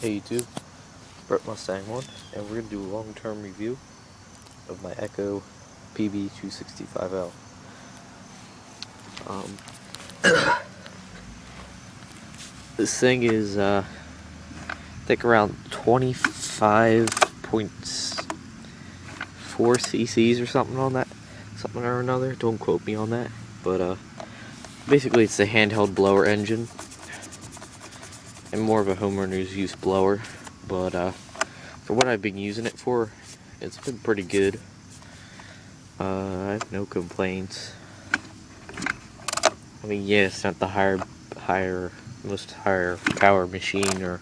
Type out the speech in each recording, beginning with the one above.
Hey YouTube, Brett Mustang 1, and we're going to do a long-term review of my Echo PB265L. This thing is, I think around 25.4 cc's or something on that, something or another, don't quote me on that, but basically it's a handheld blower engine, and more of a homeowner's use blower, but for what I've been using it for, it's been pretty good. I have no complaints. I mean, yeah, it's not the most higher power machine or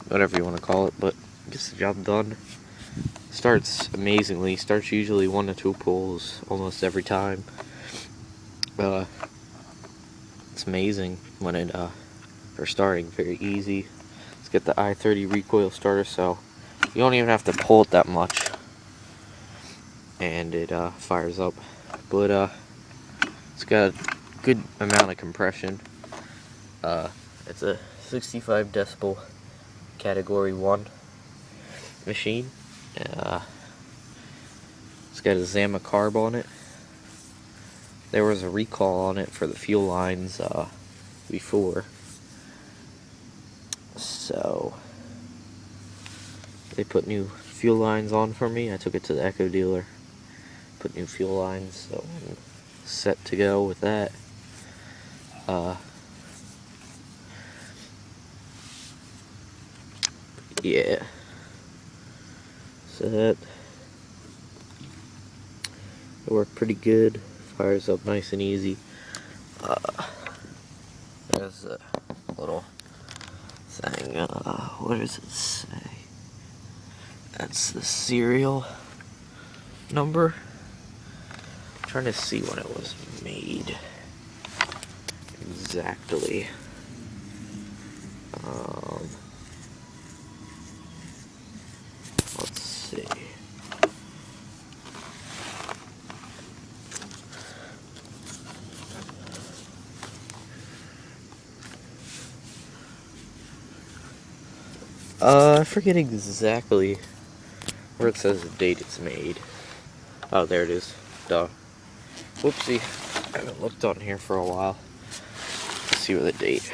whatever you want to call it, but it gets the job done. Starts amazingly. Starts usually 1 to 2 pulls almost every time. It's amazing when it for starting, very easy. It's got the i30 recoil starter, so you don't even have to pull it that much, and it fires up. But it's got a good amount of compression. It's a 65 decibel category 1 machine. It's got a Zama carb on it. There was a recall on it for the fuel lines before, so they put new fuel lines on for me. I took it to the Echo dealer, put new fuel lines, so I'm set to go with that. Yeah, so that it worked pretty good. Fires up nice and easy. There's a little thing. What does it say? That's the serial number. I'm trying to see when it was made exactly. Let's see. I forget exactly where it says the date it's made. Oh, there it is. Duh. Whoopsie. I haven't looked on here for a while. Let's see what the date.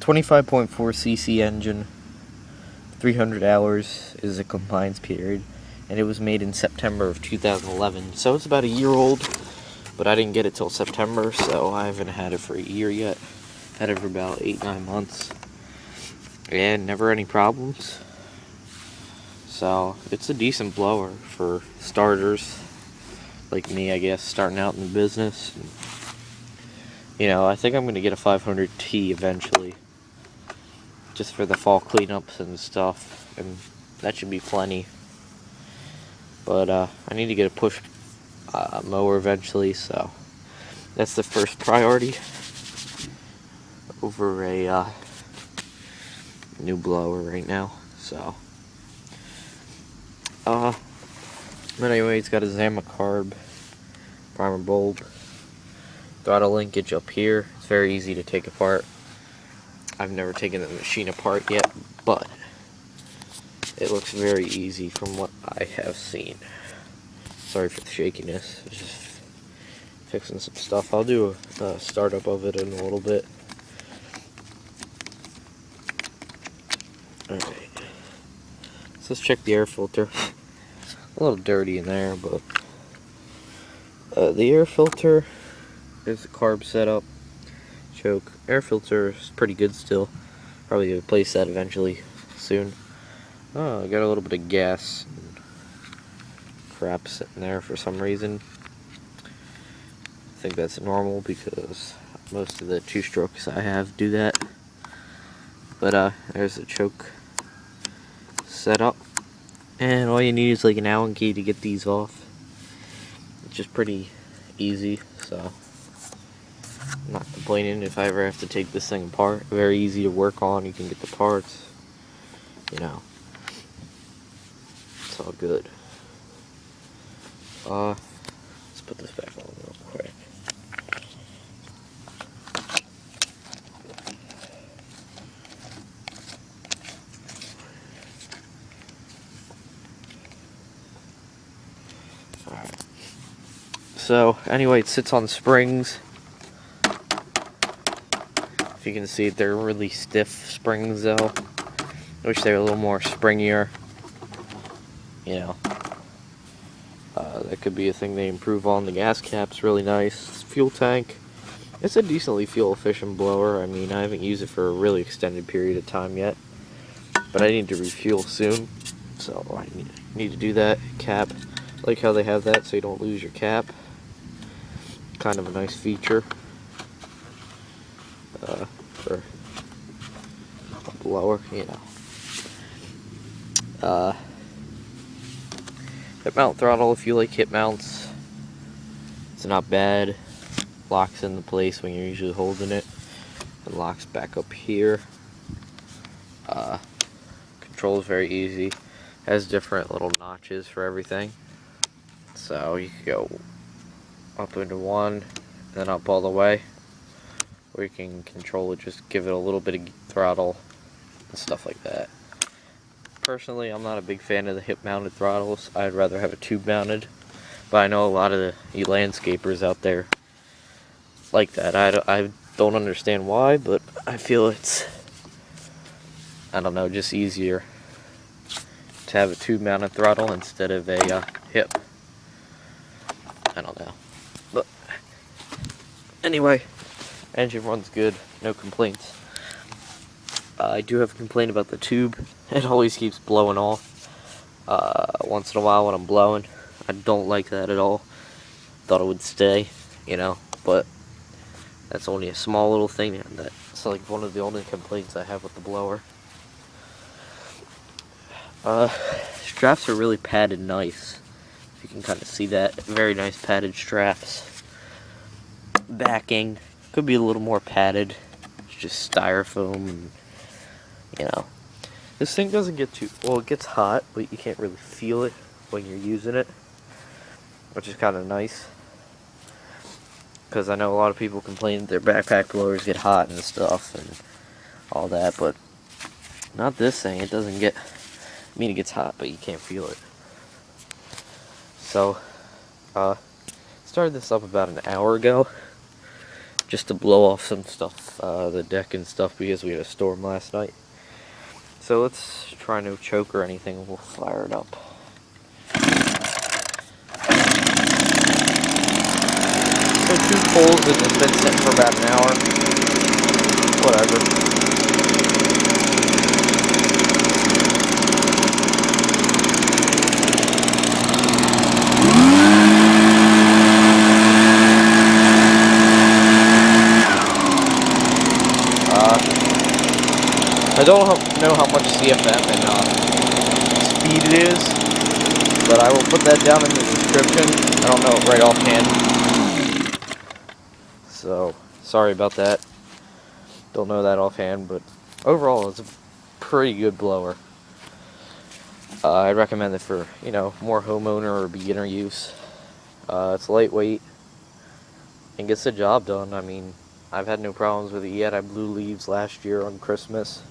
25.4 cc engine. 300 hours is the compliance period. And it was made in September of 2011. So it's about a year old. But I didn't get it till September, so I haven't had it for a year yet. Had it for about 8-9 months. And never any problems. So it's a decent blower for starters like me, I guess, starting out in the business. You know, I think I'm going to get a 500T eventually, just for the fall cleanups and stuff, and that should be plenty. But I need to get a push mower eventually, so that's the first priority over a new blower right now. So but anyway, it's got a Zama carb, primer bulb, throttle linkage up here. It's very easy to take apart. I've never taken the machine apart yet, but it looks very easy from what I have seen. Sorry for the shakiness, just fixing some stuff. I'll do a startup of it in a little bit. Alright, so let's check the air filter. A little dirty in there, but the air filter, there's the carb setup, choke. Air filter is pretty good still. Probably replace that eventually soon. Oh, I got a little bit of gas and crap sitting there for some reason. I think that's normal because most of the 2-strokes I have do that. But there's the choke setup, and all you need is like an Allen key to get these off. It's just pretty easy, so I'm not complaining if I ever have to take this thing apart. Very easy to work on. You can get the parts, you know. It's all good. Let's put this back on real quick. So anyway, it sits on springs. If you can see it, they're really stiff springs though. I wish they were a little more springier. You know, that could be a thing they improve on. The gas cap's really nice. Fuel tank, it's a decently fuel efficient blower. I mean, I haven't used it for a really extended period of time yet, but I need to refuel soon, so I need to do that. Cap, I like how they have that so you don't lose your cap. Kind of a nice feature for a blower, you know. Hip mount throttle, if you like hip mounts, it's not bad. Locks into place when you're usually holding it. It locks back up here. Control is very easy. Has different little notches for everything. So you can go up into one, then up all the way. Or you can control it, just give it a little bit of throttle and stuff like that. Personally, I'm not a big fan of the hip-mounted throttles. I'd rather have a tube-mounted, but I know a lot of the landscapers out there like that. I don't understand why, but I feel it's, I don't know, just easier to have a tube-mounted throttle instead of a hip. I don't know, but anyway, engine runs good, no complaints. I do have a complaint about the tube. It always keeps blowing off once in a while when I'm blowing. I don't like that at all. Thought it would stay, you know, but that's only a small little thing, and that's like one of the only complaints I have with the blower. Straps are really padded nice. If you can kind of see that, very nice padded straps. Backing could be a little more padded. It's just styrofoam and, you know, this thing doesn't get too, well, it gets hot, but you can't really feel it when you're using it, which is kind of nice, because I know a lot of people complain that their backpack blowers get hot and stuff and all that, but not this thing. It doesn't get, I mean, it gets hot, but you can't feel it. So, started this up about an hour ago, just to blow off some stuff, the deck and stuff, because we had a storm last night. So let's try no choke or anything, we'll fire it up. So 2 poles, and it's been sitting for about an hour. Whatever. I don't know how much CFM and speed it is, but I will put that down in the description. I don't know it right offhand, so sorry about that. Don't know that offhand, but overall it's a pretty good blower. I'd recommend it for, you know, more homeowner or beginner use. It's lightweight and gets the job done. I mean, I've had no problems with it yet. I blew leaves last year on Christmas,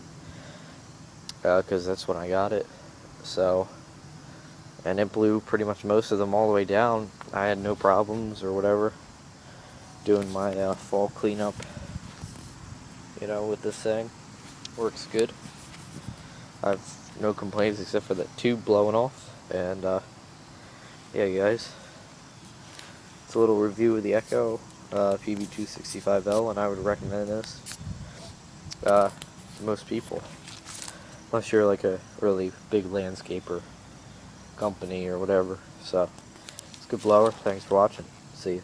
because that's when I got it. So, and it blew pretty much most of them all the way down. I had no problems or whatever doing my fall cleanup, you know, with this thing. Works good. I've no complaints except for that tube blowing off. And yeah, guys, it's a little review of the Echo PB265L, and I would recommend this to most people, unless you're like a really big landscaper company or whatever. So, it's a good blower. Thanks for watching. See you.